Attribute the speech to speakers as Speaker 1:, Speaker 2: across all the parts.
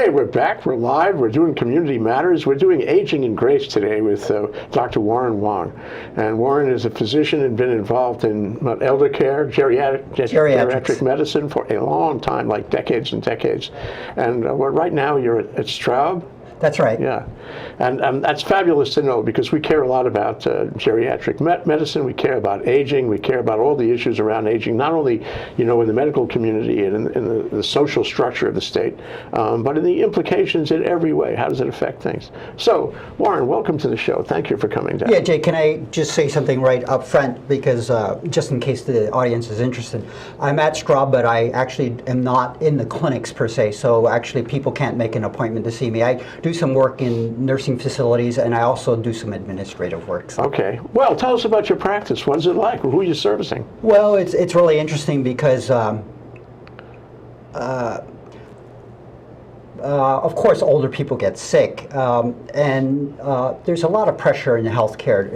Speaker 1: Okay, we're back. We're live. We're doing Community Matters. We're doing Aging in Grace today with Dr. Warren Wong. And Warren is a physician and been involved in elder care, geriatric medicine for a long time, like decades and decades. And right now you're at Straub.
Speaker 2: That's right.
Speaker 1: Yeah, and that's fabulous to know, because we care a lot about geriatric medicine. We care about aging. We care about all the issues around aging, not only in the medical community and in the social structure of the state, but in the implications in every way. How does it affect things? So, Warren, welcome to the show. Thank you for coming down.
Speaker 2: Yeah, Jay, can I just say something right up front, because just in case the audience is interested, I'm at Straub, but I actually am not in the clinics per se. So actually, people can't make an appointment to see me. I do some work in nursing facilities, and I also do some administrative work. So.
Speaker 1: Okay. Well, tell us about your practice. What is it like? Who are you servicing?
Speaker 2: Well, it's really interesting because, of course, older people get sick, and there's a lot of pressure in healthcare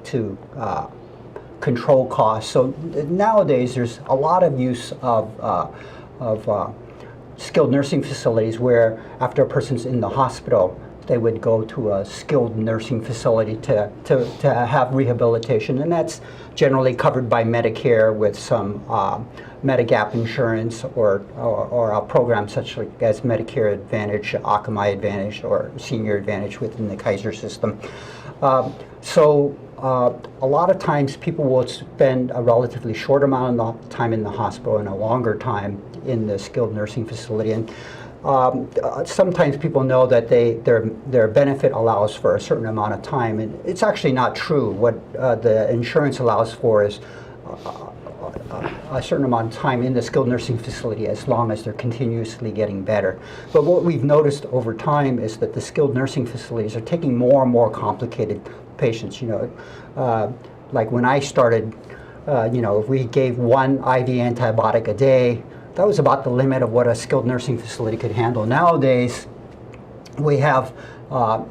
Speaker 2: to control costs. So nowadays, there's a lot of use of skilled nursing facilities where after a person's in the hospital, they would go to a skilled nursing facility to have rehabilitation, and that's generally covered by Medicare with some Medigap insurance or a program such as Medicare Advantage, Akamai Advantage, or Senior Advantage within the Kaiser system. So a lot of times people will spend a relatively short amount of time in the hospital and a longer time in the skilled nursing facility. And sometimes people know that their benefit allows for a certain amount of time, and it's actually not true. What the insurance allows for is a certain amount of time in the skilled nursing facility as long as they're continuously getting better. But what we've noticed over time is that the skilled nursing facilities are taking more and more complicated patients. Like when I started, if we gave one IV antibiotic a day, that was about the limit of what a skilled nursing facility could handle. Nowadays, we have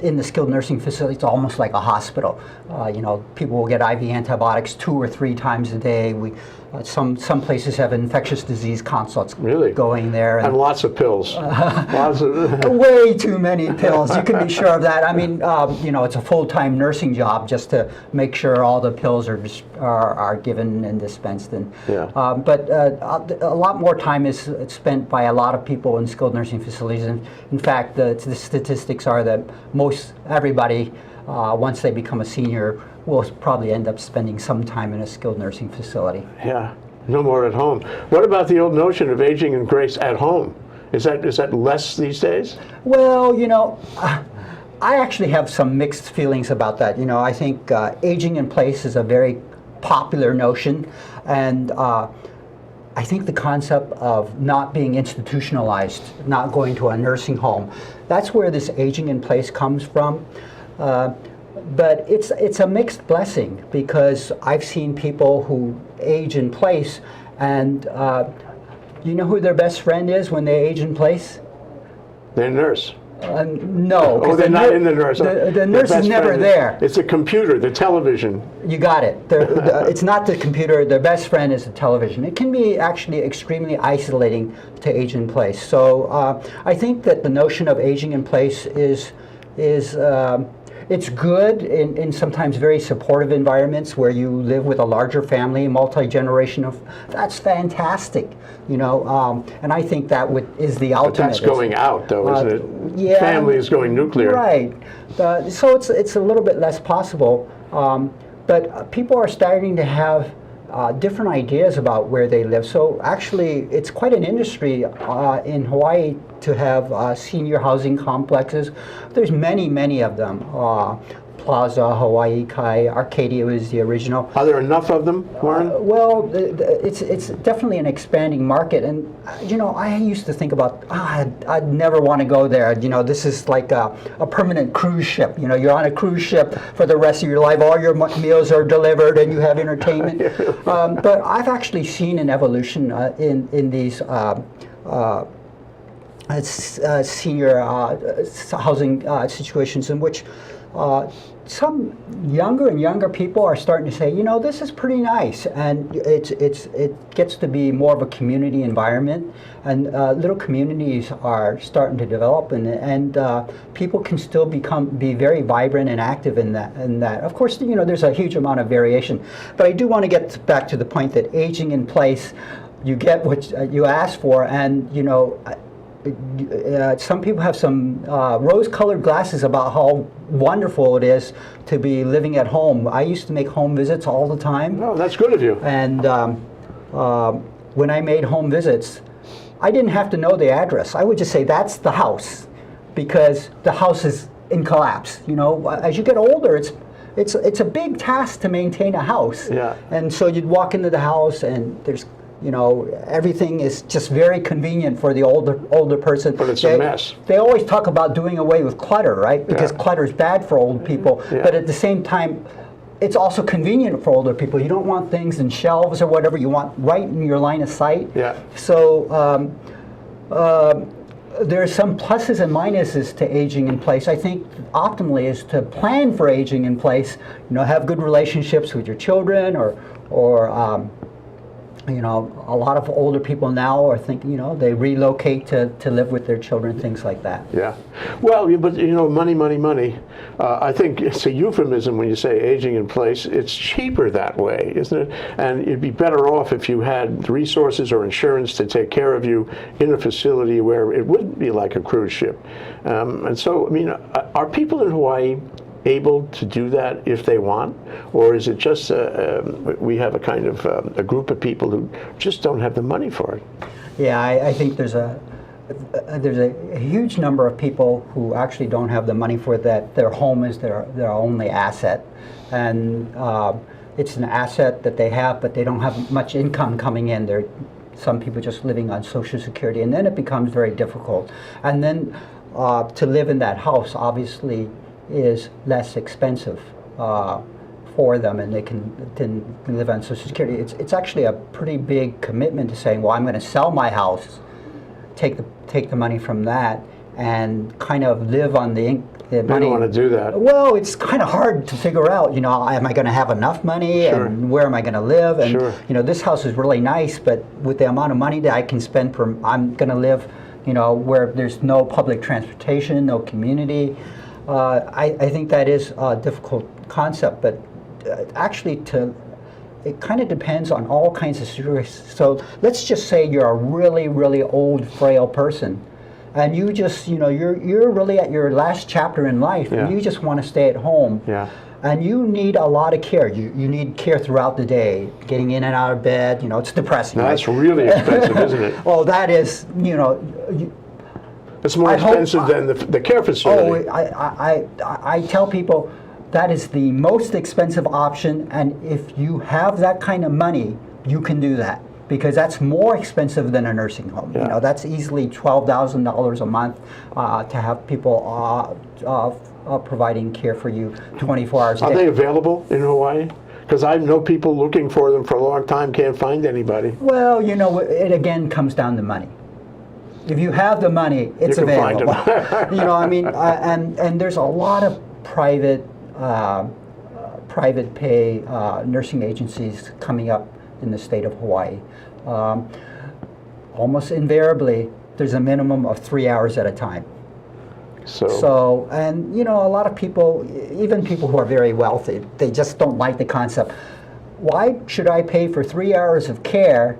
Speaker 2: in the skilled nursing facility, it's almost like a hospital. People will get IV antibiotics 2 or 3 times a day. Some places have infectious disease consults going there.
Speaker 1: And lots of pills.
Speaker 2: Way too many pills. You can be sure of that. I mean, it's a full-time nursing job just to make sure all the pills are given and dispensed. And, but a lot more time is spent by a lot of people in skilled nursing facilities. And in fact, the statistics are that most everybody, once they become a senior, will probably end up spending some time in a skilled nursing facility.
Speaker 1: Yeah, no more at home. What about the old notion of aging in grace at home? Is that less these days?
Speaker 2: Well, I actually have some mixed feelings about that. I think aging in place is a very popular notion, and I think the concept of not being institutionalized, not going to a nursing home, that's where this aging in place comes from. But it's a mixed blessing, because I've seen people who age in place, and you know who their best friend is when they age in place?
Speaker 1: Their nurse.
Speaker 2: No.
Speaker 1: Oh, they're not in the nurse.
Speaker 2: The nurse is never there.
Speaker 1: It's a computer, the television.
Speaker 2: You got it. It's not the computer. Their best friend is the television. It can be actually extremely isolating to age in place. So I think that the notion of aging in place is it's good in sometimes very supportive environments where you live with a larger family, multi-generational. That's fantastic, and I think that is the ultimate.
Speaker 1: But that's going out, though, isn't it?
Speaker 2: Yeah.
Speaker 1: Family is going nuclear.
Speaker 2: Right. So it's a little bit less possible, but people are starting to have different ideas about where they live. So actually, it's quite an industry in Hawaii to have senior housing complexes. There's many of them. Plaza, Hawaii Kai, Arcadia was the original.
Speaker 1: Are there enough of them, Warren?
Speaker 2: Well, it's definitely an expanding market, and I used to think about I'd never want to go there. This is like a permanent cruise ship. You're on a cruise ship for the rest of your life. All your meals are delivered, and you have entertainment. But I've actually seen an evolution in these senior housing situations in which some younger and younger people are starting to say, you know, this is pretty nice, and it gets to be more of a community environment, and little communities are starting to develop, and people can still be very vibrant and active in that. Of course, you know, there's a huge amount of variation, but I do want to get back to the point that aging in place, you get what you ask for, and you know. Some people have some rose-colored glasses about how wonderful it is to be living at home. I used to make home visits all the time.
Speaker 1: Oh, that's good of you.
Speaker 2: And when I made home visits, I didn't have to know the address. I would just say, that's the house, because the house is in collapse. You know, as you get older, it's a big task to maintain a house.
Speaker 1: Yeah.
Speaker 2: And so you'd walk into the house, and there's, you know, everything is just very convenient for the older person.
Speaker 1: But it's a mess.
Speaker 2: They always talk about doing away with clutter, right? Because clutter is bad for old people.
Speaker 1: Yeah.
Speaker 2: But at the same time, it's also convenient for older people. You don't want things in shelves or whatever. You want right in your line of sight.
Speaker 1: Yeah.
Speaker 2: So there are some pluses and minuses to aging in place. I think optimally is to plan for aging in place. You know, have good relationships with your children, or you know, a lot of older people now are thinking, you know, they relocate to live with their children, things like that.
Speaker 1: Yeah. Well, but you know, money, money, money. I think it's a euphemism when you say aging in place. It's cheaper that way, isn't it? And you'd be better off if you had resources or insurance to take care of you in a facility where it wouldn't be like a cruise ship. And so, I mean, are people in Hawaii able to do that if they want, or is it just we have a kind of a group of people who just don't have the money for it?
Speaker 2: Yeah, I think there's a huge number of people who actually don't have the money for that. Their home is their only asset, and it's an asset that they have, but they don't have much income coming in. They're some people just living on Social Security, and then it becomes very difficult. And then to live in that house, obviously, is less expensive for them, and they can live on Social Security. It's actually a pretty big commitment to saying, well, I'm going to sell my house, take the money from that, and kind of live on the money.
Speaker 1: I don't want to do that.
Speaker 2: Well, it's kind of hard to figure out, you know, am I going to have enough money,
Speaker 1: Sure.
Speaker 2: and where am I going to live? And
Speaker 1: Sure.
Speaker 2: you know, this house is really nice, but with the amount of money that I can spend I'm going to live, you know, where there's no public transportation, no community. I think that is a difficult concept, but actually it kind of depends on all kinds of situations. So let's just say you're a really, really old, frail person, and you just, you know, you're really at your last chapter in life,
Speaker 1: Yeah.
Speaker 2: and you just want to stay at home.
Speaker 1: Yeah.
Speaker 2: And you need a lot of care. You need care throughout the day, getting in and out of bed. You know, it's depressing.
Speaker 1: Now,
Speaker 2: right?
Speaker 1: that's really expensive, isn't it?
Speaker 2: Well, that is, you know.
Speaker 1: It's more expensive than the care facility.
Speaker 2: I tell people that is the most expensive option, and if you have that kind of money, you can do that, because that's more expensive than a nursing home.
Speaker 1: Yeah.
Speaker 2: You know, that's easily $12,000 a month to have people providing care for you 24 hours a day.
Speaker 1: Are they available in Hawaii? Because I know people looking for them for a long time, can't find anybody.
Speaker 2: Well, you know, it again comes down to money. If you have the money, it's
Speaker 1: You can find
Speaker 2: available.
Speaker 1: them.
Speaker 2: You know, I mean, and there's a lot of private pay nursing agencies coming up in the state of Hawaii. Almost invariably, there's a minimum of 3 hours at a time. So, and you know, a lot of people, even people who are very wealthy, they just don't like the concept. Why should I pay for 3 hours of care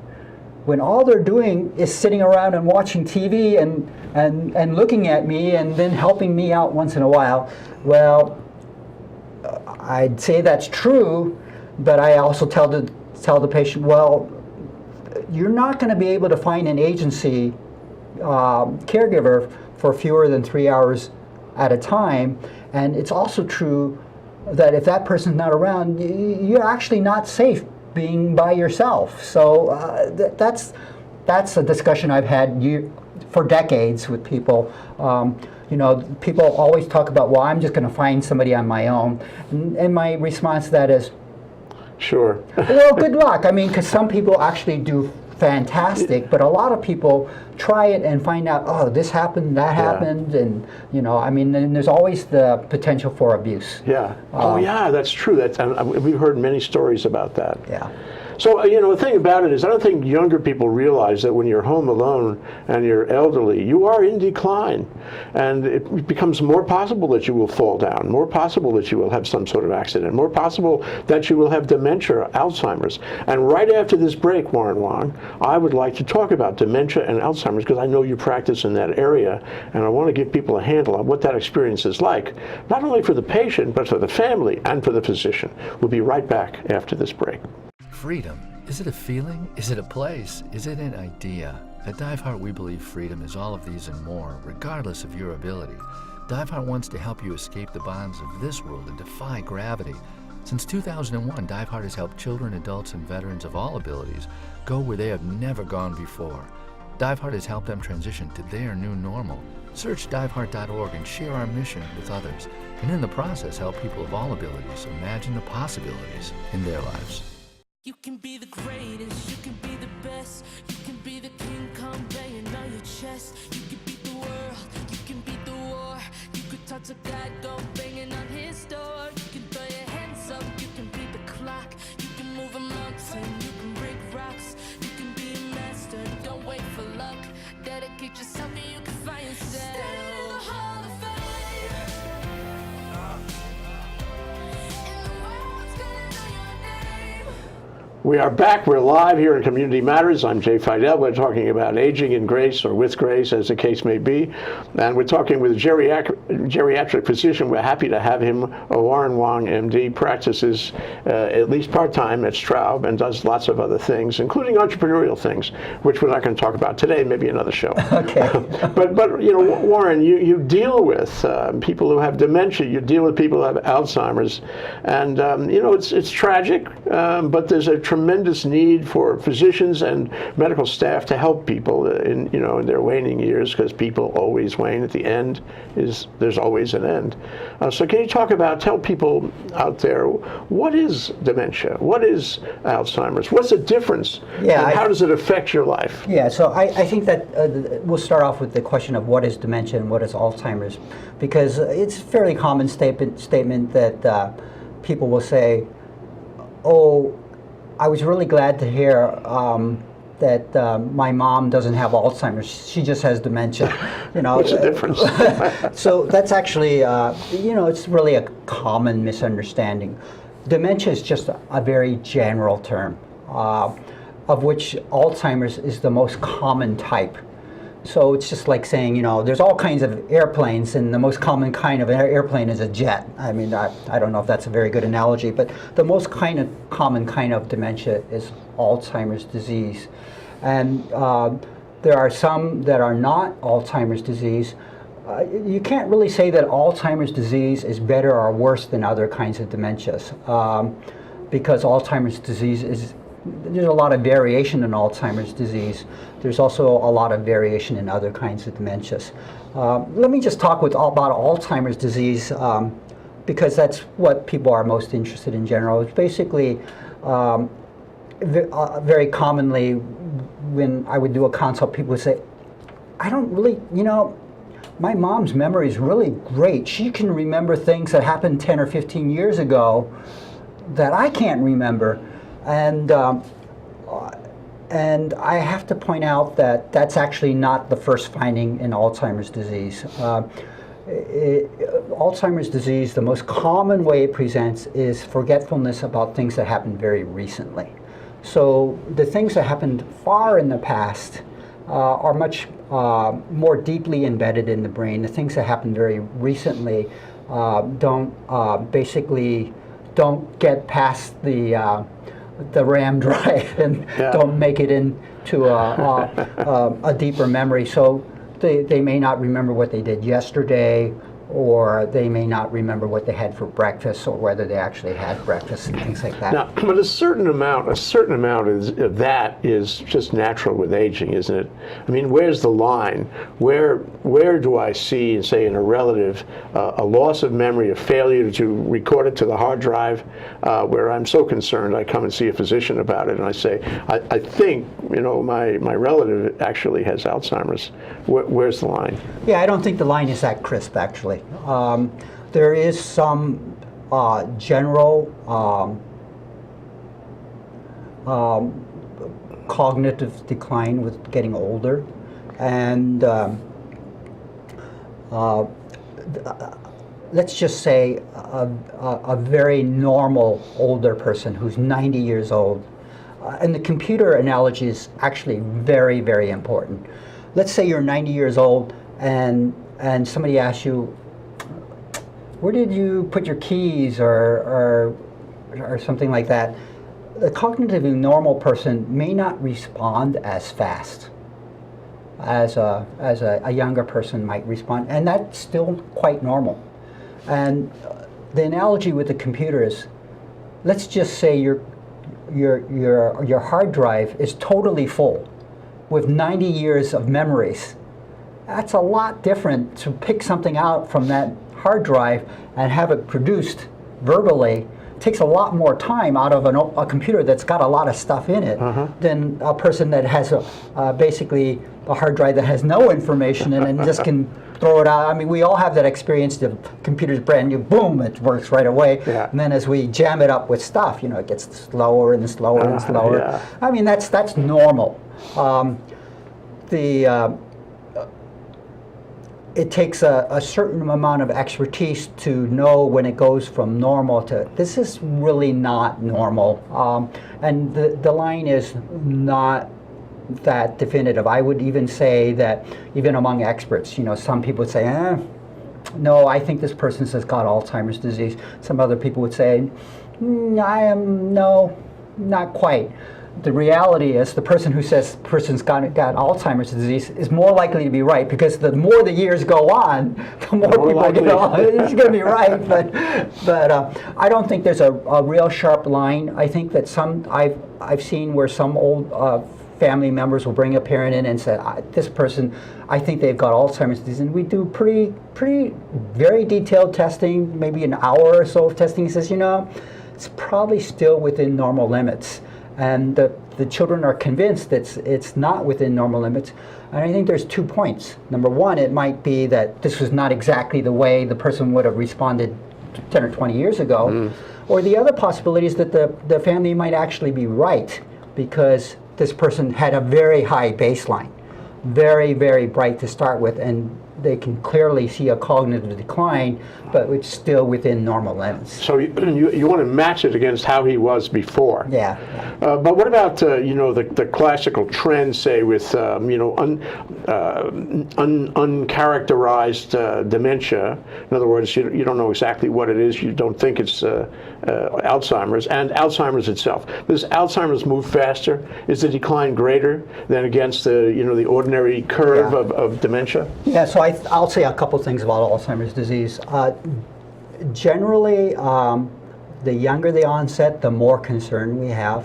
Speaker 2: when all they're doing is sitting around and watching TV and looking at me and then helping me out once in a while? Well, I'd say that's true, but I also tell the patient, well, you're not going to be able to find an agency caregiver for fewer than 3 hours at a time. And it's also true that if that person's not around, you're actually not safe being by yourself. So that's a discussion I've had for decades with people. You know, people always talk about, well, I'm just going to find somebody on my own. And my response to that is,
Speaker 1: sure.
Speaker 2: well, good luck. I mean, because some people actually do fantastic, but a lot of people try it and find out, oh, this happened, that happened, and I mean, and there's always the potential for abuse.
Speaker 1: Yeah. Oh, yeah, that's true. We've heard many stories about that.
Speaker 2: Yeah.
Speaker 1: So, the thing about it is I don't think younger people realize that when you're home alone and you're elderly, you are in decline. And it becomes more possible that you will fall down, more possible that you will have some sort of accident, more possible that you will have dementia, Alzheimer's. And right after this break, Warren Wong, I would like to talk about dementia and Alzheimer's because I know you practice in that area, and I want to give people a handle on what that experience is like, not only for the patient, but for the family and for the physician. We'll be right back after this break.
Speaker 3: Freedom. Is it a feeling? Is it a place? Is it an idea? At DiveHeart, we believe freedom is all of these and more, regardless of your ability. DiveHeart wants to help you escape the bonds of this world and defy gravity. Since 2001, DiveHeart has helped children, adults, and veterans of all abilities go where they have never gone before. DiveHeart has helped them transition to their new normal. Search diveheart.org and share our mission with others, and in the process, help people of all abilities imagine the possibilities in their lives.
Speaker 4: You can be the greatest, you can be the best. You can be the King Kong banging on your chest. You can beat the world, you can beat the war. You could touch a God, go banging on his door. You can throw your hands up, you can beat the clock. You can move a mountain, you can break rocks. You can be a master, don't wait for luck. Dedicate yourself and you can find yourself. Stand in the Hall of Fame. And the world's gonna know your name.
Speaker 1: We are back. We're live here in Community Matters. I'm Jay Fidel. We're talking about aging in grace, or with grace, as the case may be. And we're talking with a geriatric physician. We're happy to have him. Warren Wong, MD, practices at least part-time at Straub and does lots of other things, including entrepreneurial things, which we're not going to talk about today, maybe another show.
Speaker 2: Okay.
Speaker 1: but Warren, you deal with people who have dementia. You deal with people who have Alzheimer's. And, it's tragic, but there's a tremendous need for physicians and medical staff to help people in their waning years, because people always wane. At the end there's always an end. So can you tell people out there, what is dementia? What is Alzheimer's? What's the difference?
Speaker 2: Yeah,
Speaker 1: and how does it affect your life?
Speaker 2: Yeah, so I think that we'll start off with the question of what is dementia and what is Alzheimer's, because it's a fairly common statement that people will say, oh, I was really glad to hear that my mom doesn't have Alzheimer's. She just has dementia.
Speaker 1: What's the difference?
Speaker 2: So that's actually, it's really a common misunderstanding. Dementia is just a very general term, of which Alzheimer's is the most common type. So it's just like saying, there's all kinds of airplanes, and the most common kind of airplane is a jet. I mean, I don't know if that's a very good analogy, but the most common kind of dementia is Alzheimer's disease. And there are some that are not Alzheimer's disease. You can't really say that Alzheimer's disease is better or worse than other kinds of dementias, because Alzheimer's disease there's a lot of variation in Alzheimer's disease. There's also a lot of variation in other kinds of dementias. Let me just talk about Alzheimer's disease, because that's what people are most interested in general. It's basically, very commonly, when I would do a consult, people would say, I don't really, my mom's memory is really great. She can remember things that happened 10 or 15 years ago that I can't remember. And I have to point out that that's actually not the first finding in Alzheimer's disease. Alzheimer's disease, the most common way it presents is forgetfulness about things that happened very recently. So the things that happened far in the past are much more deeply embedded in the brain. The things that happened very recently basically don't get past the RAM drive and don't make it into a deeper memory. So they may not remember what they did yesterday, or they may not remember what they had for breakfast or whether they actually had breakfast and things like that.
Speaker 1: Now, but a certain amount of that is just natural with aging, isn't it? I mean, where's the line? Where do I see, say, in a relative, a loss of memory, a failure to record it to the hard drive, where I'm so concerned I come and see a physician about it, and I say, I think, my relative actually has Alzheimer's. Where's the line?
Speaker 2: Yeah, I don't think the line is that crisp, actually. There is some general cognitive decline with getting older, and let's just say a very normal older person who's 90 years old, and the computer analogy is actually very, very important. Let's say you're 90 years old and somebody asks you, where did you put your keys, or something like that. The cognitively normal person may not respond as fast as a younger person might respond, and that's still quite normal. And the analogy with the computer is, let's just say your hard drive is totally full with 90 years of memories. That's a lot different to pick something out from that hard drive and have it produced verbally. It takes a lot more time out of a computer that's got a lot of stuff in it than a person that has basically a hard drive that has no information in it and just can throw it out. I mean, we all have that experience. The computer's brand new, boom, it works right away. Yeah. And then as we jam it up with stuff, it gets slower and slower and slower. Yeah. I mean, that's normal. It takes a certain amount of expertise to know when it goes from normal to this is really not normal, and the line is not that definitive. I would even say that even among experts, some people would say, no, I think this person has got Alzheimer's disease. Some other people would say, no, not quite. The reality is the person who says the person's got Alzheimer's disease is more likely to be right, because the more the years go on, the more people get it's going to be right. But I don't think there's a real sharp line. I think that I've seen where some old family members will bring a parent in and say, this person, I think they've got Alzheimer's disease, and we do pretty very detailed testing, maybe an hour or so of testing. He says, it's probably still within normal limits. And the children are convinced that it's not within normal limits. And I think there's 2 points. Number one, it might be that this was not exactly the way the person would have responded 10 or 20 years ago. Or the other possibility is that the family might actually be right, because this person had a very high baseline, very, very bright to start with, and they can clearly see a cognitive decline, but it's still within normal limits.
Speaker 1: So you want to match it against how he was before.
Speaker 2: Yeah.
Speaker 1: But what about the classical trend, say, with uncharacterized dementia? In other words, you don't know exactly what it is. You don't think it's Alzheimer's, and Alzheimer's itself. Does Alzheimer's move faster? Is the decline greater than against the ordinary curve of dementia?
Speaker 2: Yeah. So I'll say a couple things about Alzheimer's disease. Generally, the younger the onset, the more concern we have.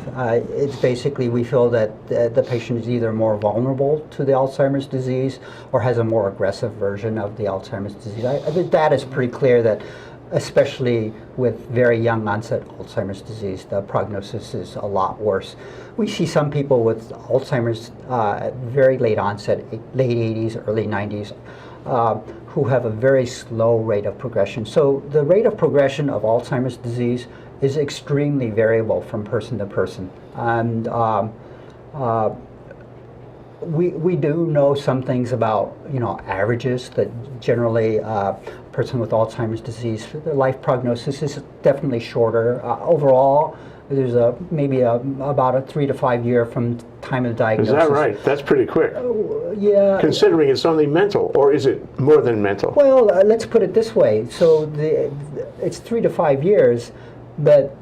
Speaker 2: It's basically, we feel that the patient is either more vulnerable to the Alzheimer's disease or has a more aggressive version of the Alzheimer's disease. I think that is pretty clear, that especially with very young onset Alzheimer's disease, the prognosis is a lot worse. We see some people with Alzheimer's at very late onset, late 80s, early 90s, who have a very slow rate of progression. So the rate of progression of Alzheimer's disease is extremely variable from person to person. And we do know some things about averages, that generally a person with Alzheimer's disease, their life prognosis is definitely shorter. Overall, there's maybe about a 3 to 5 year from time of diagnosis.
Speaker 1: Is that right? That's pretty quick.
Speaker 2: Yeah.
Speaker 1: Considering it's only mental, or is it more than mental?
Speaker 2: Well, let's put it this way. So it's 3 to 5 years, but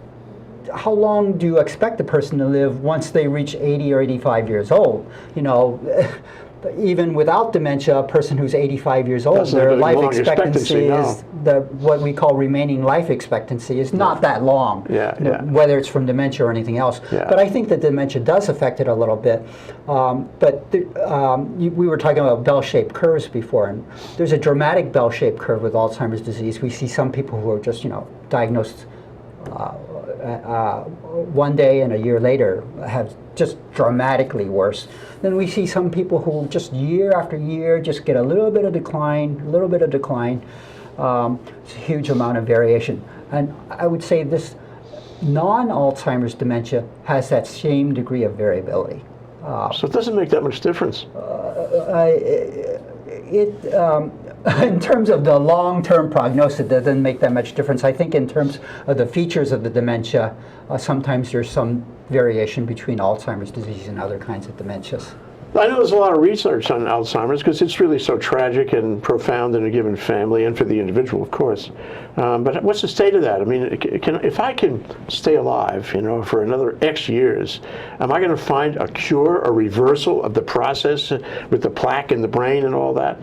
Speaker 2: how long do you expect a person to live once they reach 80 or 85 years old? even without dementia, a person who's 85 years old,
Speaker 1: Doesn't have
Speaker 2: their
Speaker 1: a
Speaker 2: life
Speaker 1: long
Speaker 2: expectancy
Speaker 1: no.
Speaker 2: is what we call remaining life expectancy is not that long, whether it's from dementia or anything else. But I think that dementia does affect it a little bit. We were talking about bell-shaped curves before, and there's a dramatic bell-shaped curve with Alzheimer's disease. We see some people who are just, diagnosed one day and a year later have just dramatically worse. Then we see some people who just year after year just get a little bit of decline, It's a huge amount of variation. And I would say this non-Alzheimer's dementia has that same degree of variability.
Speaker 1: So it doesn't make that much difference.
Speaker 2: In terms of the long-term prognosis, it doesn't make that much difference. I think in terms of the features of the dementia, sometimes there's some variation between Alzheimer's disease and other kinds of dementias.
Speaker 1: I know there's a lot of research on Alzheimer's because it's really so tragic and profound in a given family and for the individual, of course. But what's the state of that? I mean, if I can stay alive, for another X years, am I going to find a cure, a reversal of the process with the plaque in the brain and all that?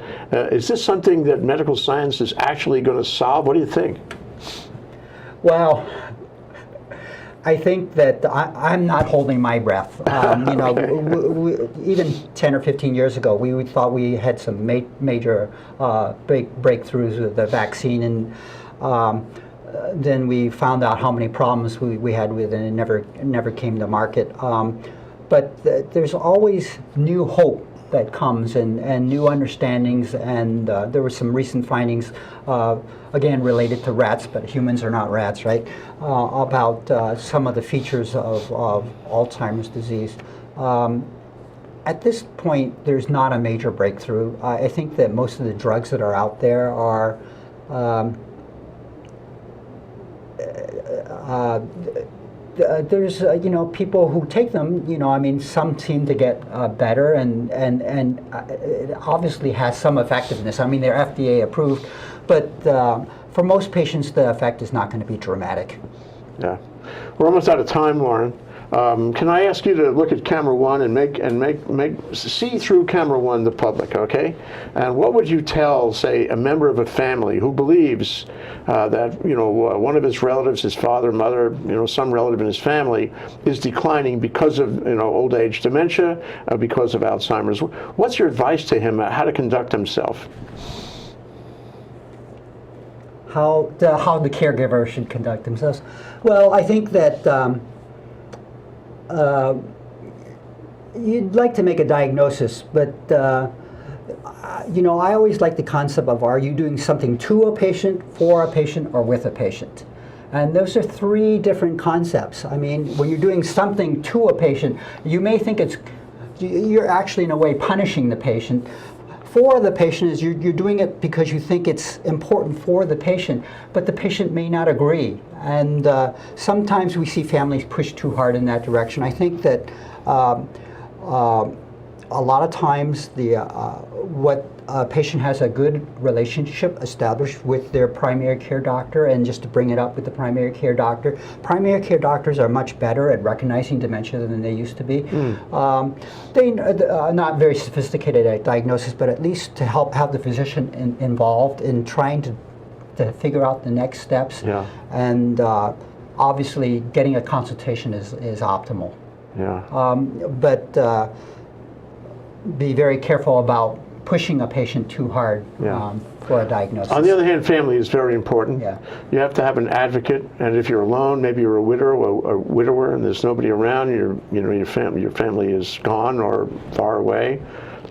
Speaker 1: Is this something that medical science is actually going to solve? What do you think?
Speaker 2: Well, I think that I'm not holding my breath. Even 10 or 15 years ago, we thought we had some major breakthroughs with the vaccine, and then we found out how many problems we had with it, and it never came to market. But there's always new hope that comes and new understandings, and there were some recent findings, again related to rats, but humans are not rats, right? About some of the features of Alzheimer's disease. At this point, there's not a major breakthrough. I think that most of the drugs that are out there are there's people who take them, some seem to get better, and it obviously has some effectiveness. I mean, they're FDA approved, but for most patients the effect is not going to be dramatic.
Speaker 1: Yeah. We're almost out of time, Warren. Can I ask you to look at camera one and see through camera one the public, okay? And what would you tell, say, a member of a family who believes that one of his relatives, his father, mother, some relative in his family, is declining because of old age dementia, because of Alzheimer's? What's your advice to him how to conduct himself?
Speaker 2: How the caregiver should conduct themselves? Well, I think that you'd like to make a diagnosis, but I always like the concept of, are you doing something to a patient, for a patient, or with a patient? And those are three different concepts. I mean, when you're doing something to a patient, you may think you're actually in a way punishing the patient. For the patient is you're doing it because you think it's important for the patient, but the patient may not agree. And sometimes we see families push too hard in that direction. I think that a lot of times what a patient has a good relationship established with their primary care doctor, and just to bring it up with the primary care doctors are much better at recognizing dementia than they used to be. They are not very sophisticated at diagnosis, but at least to help have the physician involved in trying to figure out the next steps. Yeah. And obviously getting a consultation is optimal. Yeah. But be very careful about pushing a patient too hard for a diagnosis.
Speaker 1: On the other hand, family is very important. Yeah. You have to have an advocate, and if you're alone, maybe you're a widower, and there's nobody around, your family is gone or far away.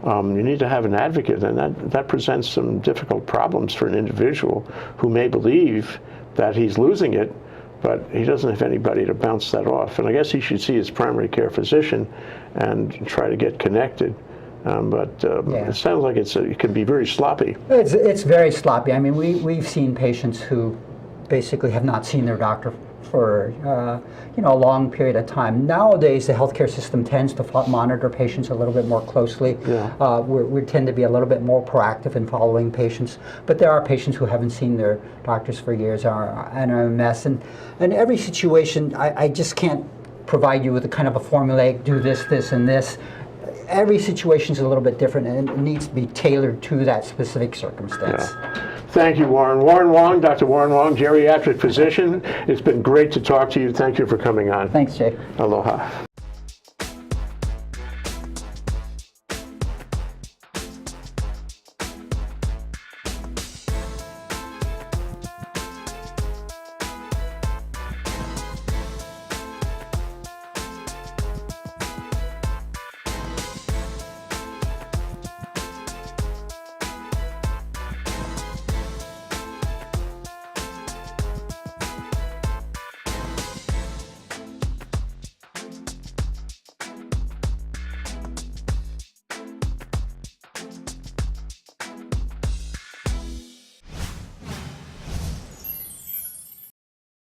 Speaker 1: You need to have an advocate, and that presents some difficult problems for an individual who may believe that he's losing it, but he doesn't have anybody to bounce that off. And I guess he should see his primary care physician and try to get connected. It sounds like it can be very sloppy.
Speaker 2: It's very sloppy. I mean, we've seen patients who basically have not seen their doctor for a long period of time. Nowadays, the healthcare system tends to monitor patients a little bit more closely. Yeah. We tend to be a little bit more proactive in following patients. But there are patients who haven't seen their doctors for years and are a mess. And every situation, I just can't provide you with a kind of a formulaic, do this, this, and this. every situation is a little bit different, and it needs to be tailored to that specific circumstance.
Speaker 1: Thank you, Warren. Warren Wong, Dr. Warren Wong, geriatric physician. It's been great to talk to you. Thank you for coming on.
Speaker 2: Thanks, Jay.
Speaker 1: Aloha.